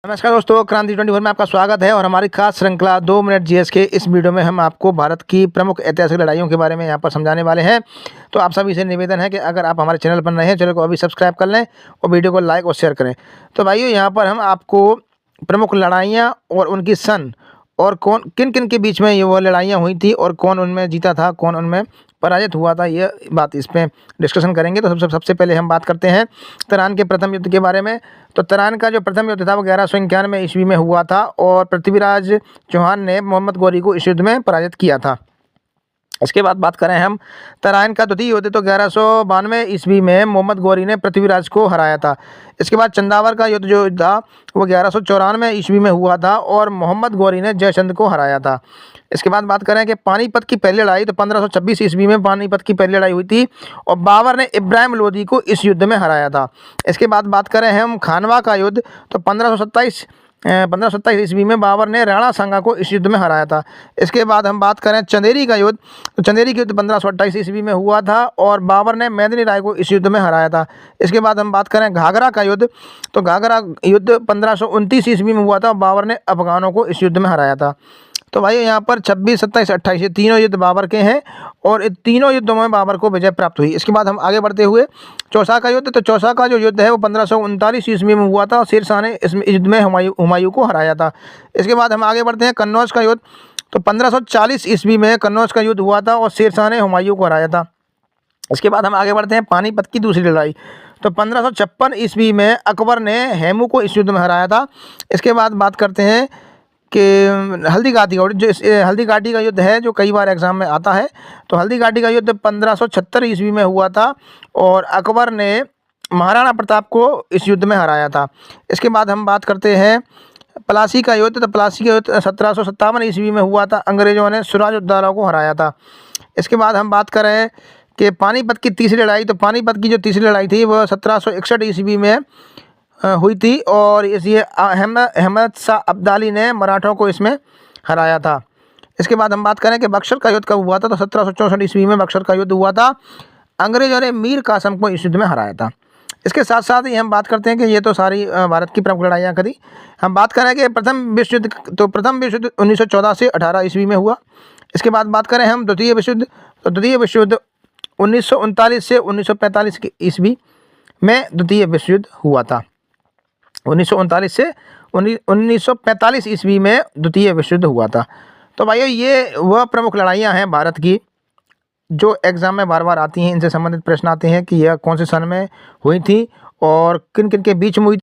नमस्कार दोस्तों, क्रांति 24 में आपका स्वागत है और हमारी खास श्रृंखला 2 मिनट जीएस के इस वीडियो में हम आपको भारत की प्रमुख ऐतिहासिक लड़ाइयों के बारे में यहाँ पर समझाने वाले हैं। तो आप सभी से निवेदन है कि अगर आप हमारे चैनल पर नए हैं, चैनल को अभी सब्सक्राइब कर लें और वीडियो को लाइक और शेयर करें। तो भाइयों, यहाँ पर हम आपको प्रमुख लड़ाइयाँ और उनकी सन और कौन किन किन के बीच में ये वो लड़ाइयाँ हुई थी और कौन उनमें जीता था, कौन उनमें पराजित हुआ था, ये बात इस पे डिस्कशन करेंगे। तो सबसे पहले हम बात करते हैं तरान के प्रथम युद्ध के बारे में। तो तरान का जो प्रथम युद्ध था वो 1191 ईस्वी में हुआ था और पृथ्वीराज चौहान ने मोहम्मद गौरी को इस युद्ध में पराजित किया था। इसके बाद बात करें हम तराइन का द्वितीय युद्ध, तो 1192 ईस्वी में मोहम्मद गौरी ने पृथ्वीराज को हराया था। इसके बाद चंदावर का युद्ध जो था वो 1194 ईस्वी में हुआ था और मोहम्मद गौरी ने जयचंद को हराया था। इसके बाद बात करें कि पानीपत की पहली लड़ाई, तो 1526 ईस्वी में पानीपत की पहली लड़ाई हुई थी और बाबर ने इब्राहिम लोदी को इस युद्ध में हराया था। इसके बाद बात करें हम खानवा का युद्ध, तो 1527 ईस्वी में बाबर ने राणा सांगा को इस युद्ध में हराया था। इसके बाद हम बात करें चंदेरी का युद्ध, तो चंदेरी का युद्ध 1528 ईस्वी में हुआ था और बाबर ने मेदिनी राय को इस युद्ध में हराया था। इसके बाद हम बात करें घाघरा का युद्ध, तो घाघरा युद्ध 1529 ईस्वी में हुआ था और बाबर ने अफगानों को इस युद्ध में हराया था। तो भाई यहाँ पर 26, 27, 28 ये तीनों युद्ध बाबर के हैं और इन तीनों युद्धों में बाबर को विजय प्राप्त हुई। इसके बाद हम आगे बढ़ते हुए चौसा का युद्ध, तो चौसा का जो युद्ध है वो 1539 ईस्वी में हुआ था और शेरशाह ने इस युद्ध में हुमायूं को हराया था। इसके बाद हम आगे बढ़ते हैं कन्नौज का युद्ध, तो 1540 ईस्वी में कन्नौज का युद्ध हुआ था और शेरशाह ने हुमायूं को हराया था। इसके बाद हम आगे बढ़ते हैं पानीपत की दूसरी लड़ाई, तो 1556 ईस्वी में अकबर ने हेमू को इस युद्ध में हराया था। इसके बाद बात करते हैं कि हल्दी घाटी का जो हल्दी घाटी का युद्ध है जो कई बार एग्जाम में आता है, तो हल्दी घाटी का युद्ध 1576 ईस्वी में हुआ था और अकबर ने महाराणा प्रताप को इस युद्ध में हराया था। इसके बाद हम बात करते हैं प्लासी का युद्ध, तो प्लासी का युद्ध 1757 ईस्वी में हुआ था, अंग्रेजों ने सिराजुद्दौला को हराया था। इसके बाद हम बात करें कि पानीपत की तीसरी लड़ाई, तो पानीपत की जो तीसरी लड़ाई थी वह 1761 ईस्वी में हुई थी और ये अहमद शाह अब्दाली ने मराठों को इसमें हराया था। इसके बाद हम बात करें कि बक्सर का युद्ध कब हुआ था, तो 1764 ईस्वी में बक्सर का युद्ध हुआ था, अंग्रेजों ने मीर कासम को इस युद्ध में हराया था। इसके साथ साथ ही हम बात करते हैं कि ये तो सारी भारत की प्रमुख लड़ाइयाँ करी। हम बात करें कि प्रथम विश्व युद्ध, तो प्रथम विश्व युद्ध 1914 से 18 ईस्वी में हुआ। इसके बाद बात करें हम द्वितीय विश्व युद्ध, तो द्वितीय विश्व युद्ध 1939 से 1945 ईस्वी में द्वितीय विश्व युद्ध हुआ था। 1939 से 1945 ईस्वी में द्वितीय विश्व युद्ध हुआ था। तो भाइयों, ये वह प्रमुख लड़ाइयाँ हैं भारत की जो एग्ज़ाम में बार बार आती हैं। इनसे संबंधित प्रश्न आते हैं कि यह कौन से सन में हुई थी और किन किन के बीच में हुई